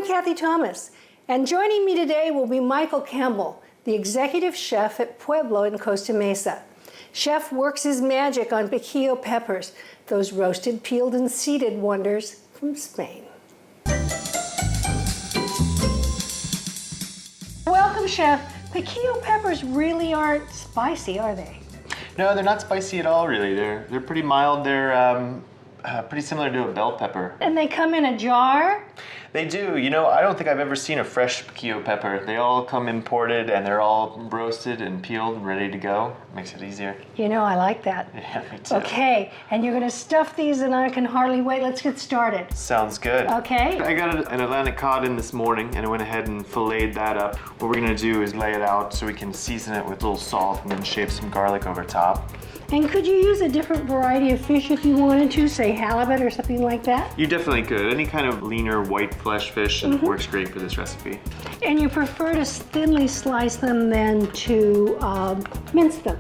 I'm Cathy Thomas, and joining me today will be Michael Campbell, the executive chef at Pueblo in Costa Mesa. Chef works his magic on Piquillo peppers, those roasted, peeled, and seeded wonders from Spain. Welcome, Chef. Piquillo peppers really aren't spicy, are they? No, they're not spicy at all, really. They're pretty mild. They're pretty similar to a bell pepper. And they come in a jar? They do. You know, I don't think I've ever seen a fresh Piquillo pepper. They all come imported, and they're all roasted and peeled and ready to go. Makes it easier. You know, I like that. Yeah, me too. Okay, and you're going to stuff these, and I can hardly wait. Let's get started. Sounds good. Okay. I got an Atlantic cod in this morning, and I went ahead and filleted that up. What we're going to do is lay it out so we can season it with a little salt and then shave some garlic over top. And could you use a different variety of fish if you wanted to, say halibut or something like that? You definitely could. Any kind of leaner white flesh fish works great for this recipe. And you prefer to thinly slice them than to mince them?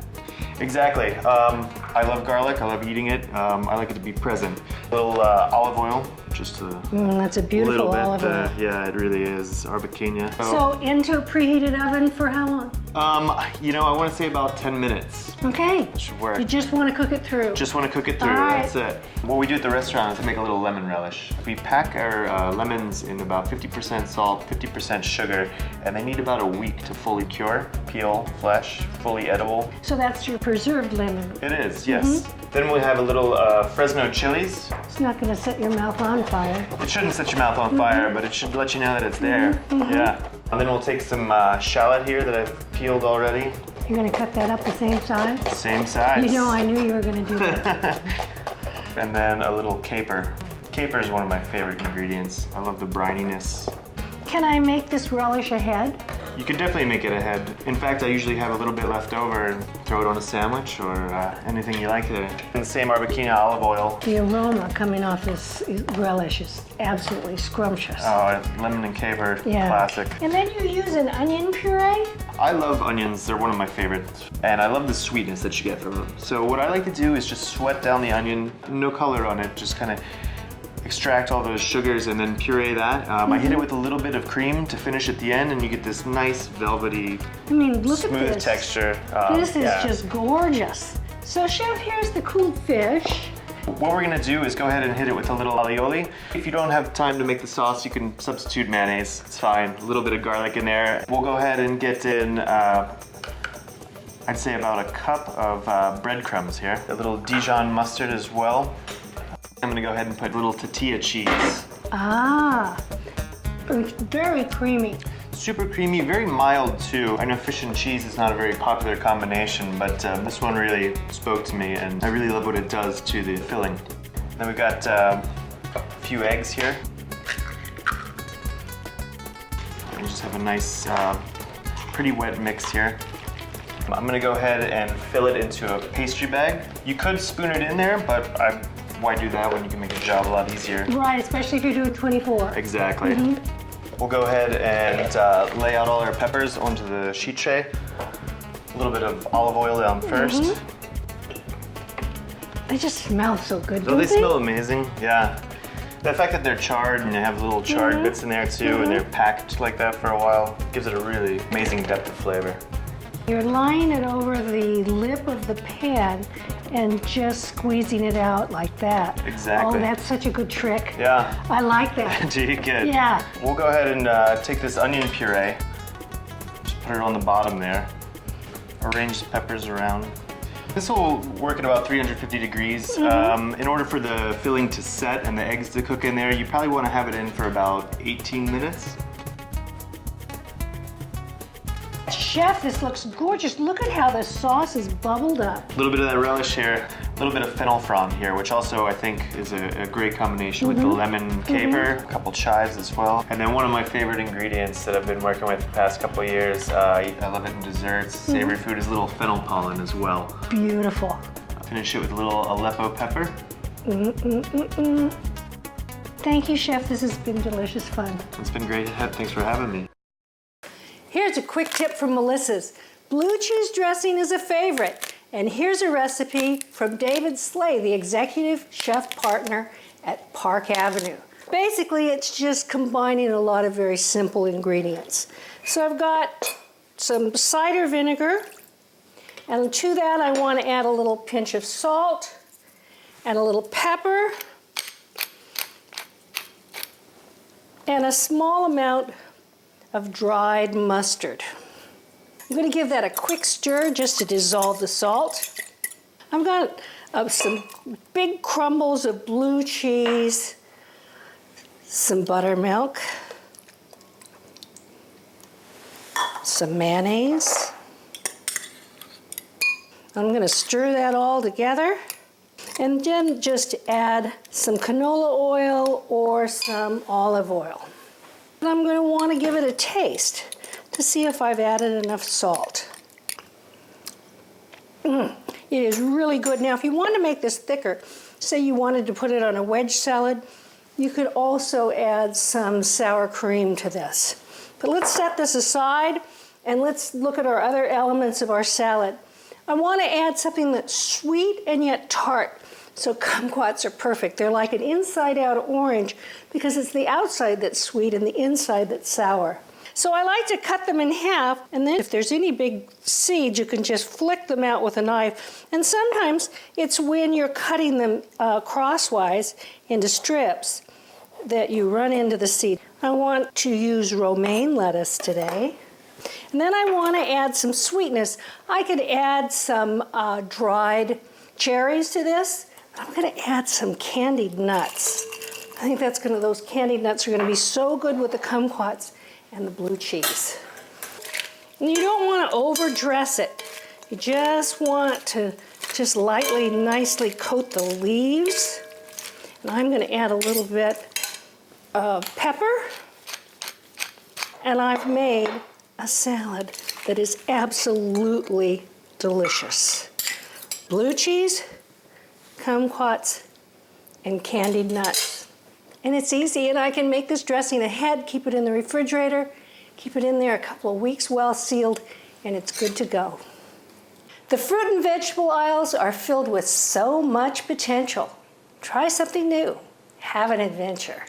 Exactly. I love garlic. I love eating it. I like it to be present. A little olive oil, just a that's a beautiful little bit. olive oil. Yeah, it really is. Arbequina. So into a preheated oven for how long? You know, I want to say about 10 minutes. Okay. It should work. You just want to cook it through? Just want to cook it through. All right. That's it. What we do at the restaurant is to make a little lemon relish. We pack our lemons in about 50% salt, 50% sugar, and they need about a week to fully cure, peel, flesh, fully edible. So that's your preserved lemon. It is, yes. Then we have a little Fresno chilies. It's not going to set your mouth on fire. It shouldn't set your mouth on fire, but it should let you know that it's there. Yeah. And then we'll take some shallot here that I've peeled already. You're going to cut that up the same size? Same size. You know, I knew you were going to do that. And then a little caper. Caper is one of my favorite ingredients. I love the brininess. Can I make this relish ahead? You can definitely make it ahead. In fact, I usually have a little bit left over and throw it on a sandwich or anything you like there. And the same Arbequina olive oil. The aroma coming off this relish is absolutely scrumptious. Oh, lemon and caper, classic. And then you use an onion puree? I love onions, they're one of my favorites. And I love the sweetness that you get from them. So what I like to do is just sweat down the onion, no color on it, just kind of extract all those sugars and then puree that. I hit it with a little bit of cream to finish at the end, and you get this nice velvety, smooth texture. This is just gorgeous. So Chef, here's the cooled fish. What we're gonna do is go ahead and hit it with a little alioli. If you don't have time to make the sauce, you can substitute mayonnaise, it's fine. A little bit of garlic in there. We'll go ahead and get in, I'd say about a cup of breadcrumbs here. A little Dijon mustard as well. I'm gonna go ahead and put a little tortilla cheese. Ah, it's very creamy. Super creamy, very mild too. I know fish and cheese is not a very popular combination, but this one really spoke to me, and I really love what it does to the filling. Then we've got a few eggs here. And just have a nice, pretty wet mix here. I'm gonna go ahead and fill it into a pastry bag. You could spoon it in there, but why do that when you can make the job a lot easier? Right, especially if you're doing 24. Exactly. We'll go ahead and lay out all our peppers onto the sheet tray. A little bit of olive oil down first. They just smell so good, Don't they? Smell amazing, yeah. The fact that they're charred and they have little charred bits in there too, and they're packed like that for a while, gives it a really amazing depth of flavor. You're laying it over the lip of the pan and just squeezing it out like that. Exactly. Oh, that's such a good trick. Yeah. I like that. Do you good? Yeah. We'll go ahead and take this onion puree, just put it on the bottom there, arrange the peppers around. This will work at about 350 degrees. In order for the filling to set and the eggs to cook in there, you probably want to have it in for about 18 minutes. Chef, this looks gorgeous. Look at how the sauce is bubbled up. A little bit of that relish here, a little bit of fennel frond here, which also I think is a great combination with the lemon caper, a couple chives as well. And then one of my favorite ingredients that I've been working with the past couple of years, I love it in desserts, savory food, is a little fennel pollen as well. Beautiful. Finish it with a little Aleppo pepper. Thank you, Chef. This has been delicious fun. It's been great. Thanks for having me. Here's a quick tip from Melissa's. Blue cheese dressing is a favorite. And here's a recipe from David Slay, the executive chef partner at Park Avenue. Basically, it's just combining a lot of very simple ingredients. So I've got some cider vinegar, and to that I want to add a little pinch of salt and a little pepper and a small amount of dried mustard. I'm going to give that a quick stir just to dissolve the salt. I've got some big crumbles of blue cheese, some buttermilk, some mayonnaise. I'm going to stir that all together and then just add some canola oil or some olive oil. And I'm going to want to give it a taste to see if I've added enough salt. It is really good. Now, if you want to make this thicker, say you wanted to put it on a wedge salad, you could also add some sour cream to this. But let's set this aside and let's look at our other elements of our salad. I want to add something that's sweet and yet tart. So kumquats are perfect. They're like an inside-out orange because it's the outside that's sweet and the inside that's sour. So I like to cut them in half, and then if there's any big seeds, you can just flick them out with a knife. And sometimes it's when you're cutting them crosswise into strips that you run into the seed. I want to use romaine lettuce today. And then I want to add some sweetness. I could add some dried cherries to this. I'm going to add some candied nuts. I think those candied nuts are going to be so good with the kumquats and the blue cheese. And you don't want to overdress it. You just want to just lightly, nicely coat the leaves. And I'm going to add a little bit of pepper. And I've made a salad that is absolutely delicious. Blue cheese, kumquats, and candied nuts. And it's easy, and I can make this dressing ahead, keep it in the refrigerator, keep it in there a couple of weeks well sealed, and it's good to go. The fruit and vegetable aisles are filled with so much potential. Try something new. Have an adventure.